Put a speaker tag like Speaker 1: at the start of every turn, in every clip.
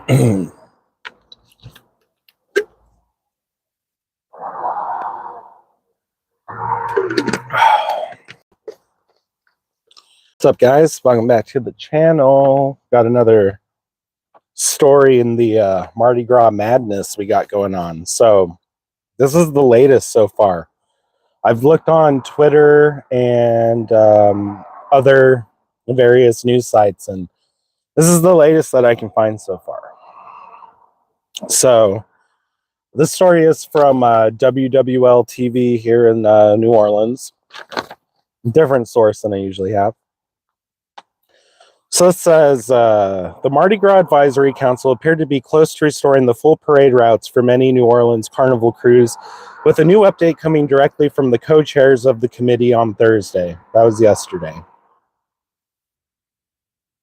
Speaker 1: What's up, guys? Welcome back to the channel. Got another story in the Mardi Gras madness we got going on. So this is the latest so far. I've looked on Twitter and other various news sites, and this is the latest that I can find so far. So this story is from WWL TV here in New Orleans. Different source than I usually have. So it says, the Mardi Gras Advisory Council appeared to be close to restoring the full parade routes for many New Orleans Carnival crews, with a new update coming directly from the co-chairs of the committee on Thursday. That was yesterday.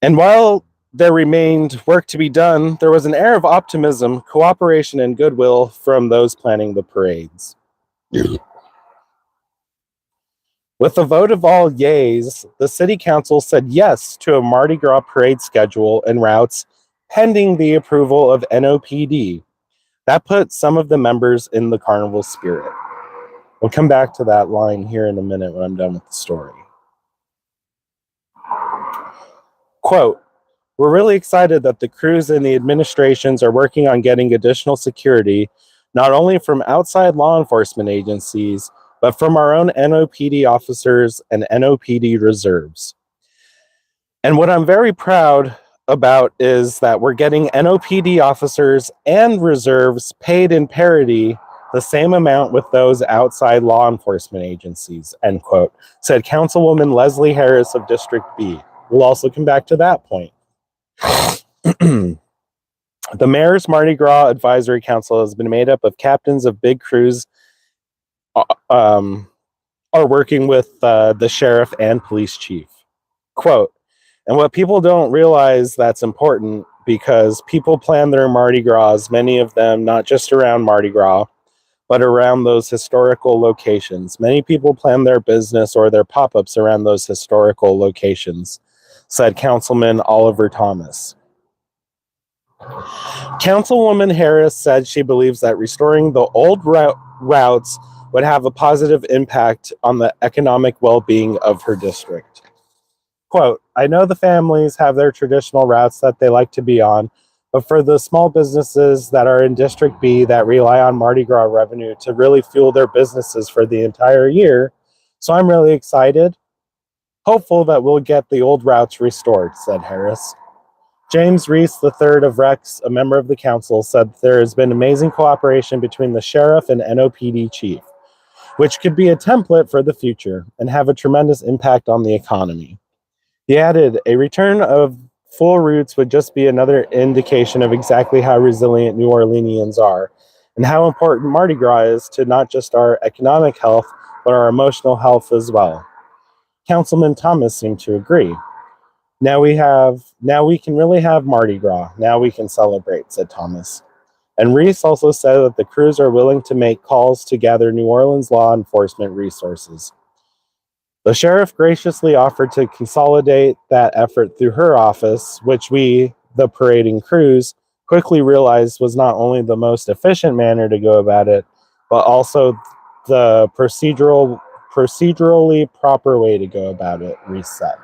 Speaker 1: And while there remained work to be done, there was an air of optimism, cooperation, and goodwill from those planning the parades. With a vote of all yeas, the City Council said yes to a Mardi Gras parade schedule and routes pending the approval of NOPD. That put some of the members in the carnival spirit. We'll come back to that line here in a minute when I'm done with the story. Quote, "We're really excited that the crews and the administrations are working on getting additional security, not only from outside law enforcement agencies, but from our own NOPD officers and NOPD reserves. And what I'm very proud about is that we're getting NOPD officers and reserves paid in parity, the same amount with those outside law enforcement agencies," end quote, said Councilwoman Leslie Harris of District B. We'll also come back to that point. The Mayor's Mardi Gras Advisory Council has been made up of captains of big crews are working with the sheriff and police chief. Quote, "And what people don't realize that's important, because people plan their Mardi Gras, many of them not just around Mardi Gras, but around those historical locations. Many people plan their business or their pop-ups around those historical locations," said Councilman Oliver Thomas. Councilwoman Harris said she believes that restoring the old routes would have a positive impact on the economic well-being of her district. Quote, "I know the families have their traditional routes that they like to be on, but for the small businesses that are in District B that rely on Mardi Gras revenue to really fuel their businesses for the entire year, so I'm really excited, hopeful that we'll get the old routes restored," said Harris. James Reese III of Rex, a member of the council, said there has been amazing cooperation between the sheriff and NOPD chief, which could be a template for the future and have a tremendous impact on the economy. He added, "A return of full routes would just be another indication of exactly how resilient New Orleanians are and how important Mardi Gras is to not just our economic health, but our emotional health as well." Councilman Thomas seemed to agree. Now we can really have Mardi Gras. Now we can celebrate," said Thomas. And Reese also said that the crews are willing to make calls to gather New Orleans law enforcement resources. The sheriff graciously offered to consolidate that effort through her office, which we, the parading crews, quickly realized was not only the most efficient manner to go about it, but also the procedurally proper way to go about it, Reese said.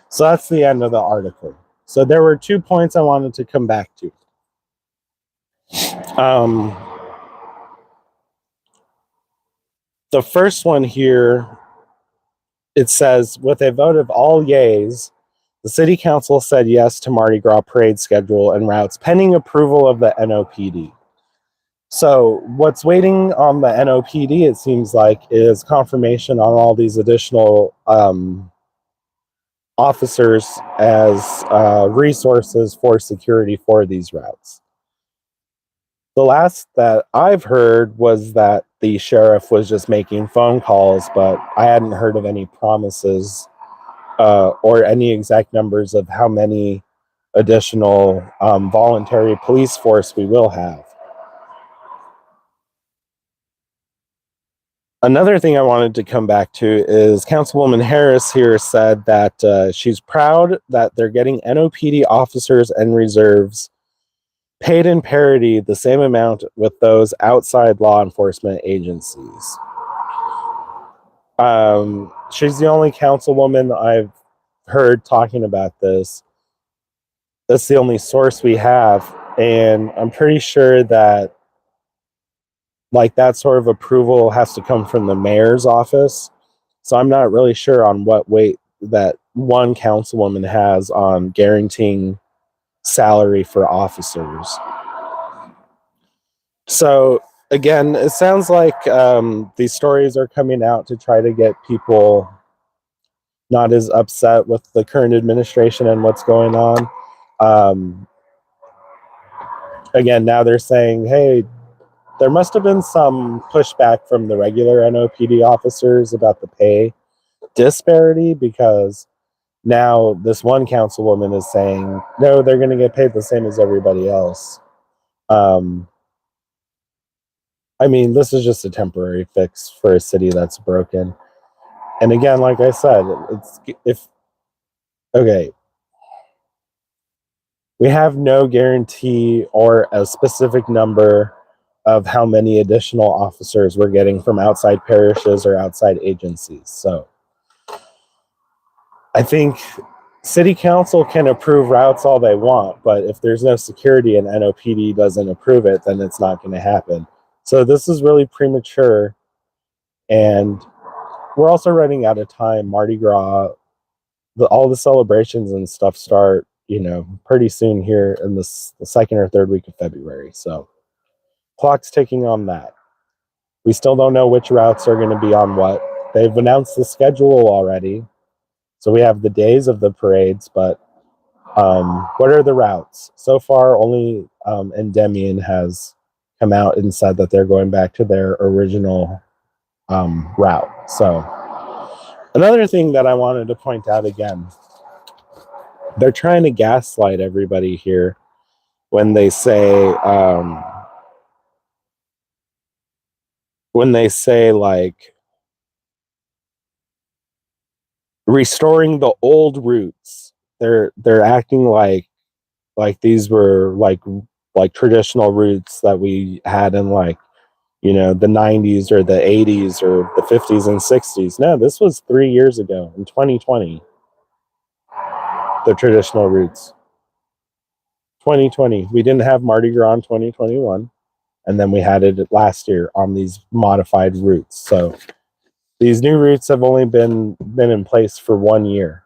Speaker 1: So that's the end of the article. So there were 2 points I wanted to come back to. The first one here, it says, with a vote of all yeas, the City Council said yes to Mardi Gras parade schedule and routes pending approval of the NOPD. So what's waiting on the NOPD, it seems like, is confirmation on all these additional officers as resources for security for these routes. The last that I've heard was that the sheriff was just making phone calls, but I hadn't heard of any promises or any exact numbers of how many additional voluntary police force we will have. Another thing I wanted to come back to is Councilwoman Harris here said that she's proud that they're getting NOPD officers and reserves paid in parity the same amount with those outside law enforcement agencies. She's the only councilwoman I've heard talking about this. That's the only source we have, and I'm pretty sure that like that sort of approval has to come from the mayor's office. So I'm not really sure on what weight that one councilwoman has on guaranteeing salary for officers. So again, it sounds like these stories are coming out to try to get people not as upset with the current administration and what's going on. Again, now they're saying, hey, there must have been some pushback from the regular NOPD officers about the pay disparity, because now this one councilwoman is saying, no, they're going to get paid the same as everybody else. I mean, this is just a temporary fix for a city that's broken. And again, like I said, we have no guarantee or a specific number of how many additional officers we're getting from outside parishes or outside agencies. So I think city council can approve routes all they want, but if there's no security and NOPD doesn't approve it, then it's not going to happen. So this is really premature, and we're also running out of time. Mardi Gras, all the celebrations and stuff start, pretty soon here in the second or third week of February. So clock's ticking on that. We still don't know which routes are going to be on what. They've announced the schedule already. So we have the days of the parades, but what are the routes? So far, only Endymion has come out and said that they're going back to their original route. So another thing that I wanted to point out again, they're trying to gaslight everybody here when they say like restoring the old routes. They're acting like these were like traditional routes that we had in the 90s or the 80s or the 50s and 60s. No, this was 3 years ago in 2020. The traditional routes. 2020. We didn't have Mardi Gras in 2021, and then we had it last year on these modified routes. So these new routes have only been in place for 1 year.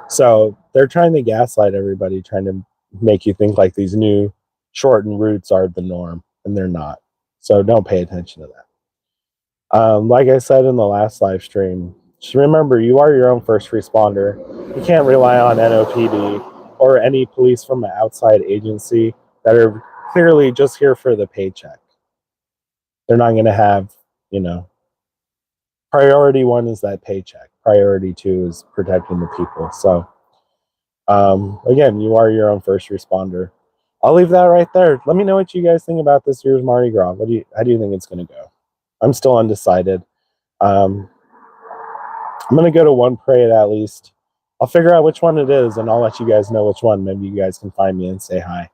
Speaker 1: So they're trying to gaslight everybody, trying to make you think like these new shortened routes are the norm, and they're not. So don't pay attention to that. Like I said in the last live stream, just remember, you are your own first responder. You can't rely on NOPD or any police from an outside agency that are clearly just here for the paycheck. They're not going to have, priority one is that paycheck. Priority two is protecting the people. So, again, you are your own first responder. I'll leave that right there. Let me know what you guys think about this year's Mardi Gras. How do you think it's going to go? I'm still undecided. I'm going to go to one parade at least. I'll figure out which one it is, and I'll let you guys know which one. Maybe you guys can find me and say hi.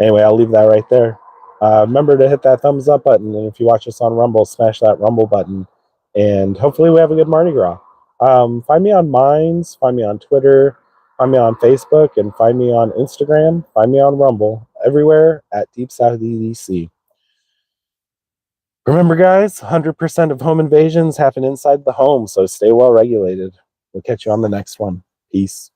Speaker 1: Anyway, I'll leave that right there. Remember to hit that thumbs up button, and if you watch us on Rumble, smash that Rumble button, and hopefully we have a good Mardi Gras. Find me on Minds, find me on Twitter, find me on Facebook, and find me on Instagram, find me on Rumble, everywhere at DeepSouthEdc. Remember, guys, 100% of home invasions happen inside the home, so stay well regulated. We'll catch you on the next one. Peace.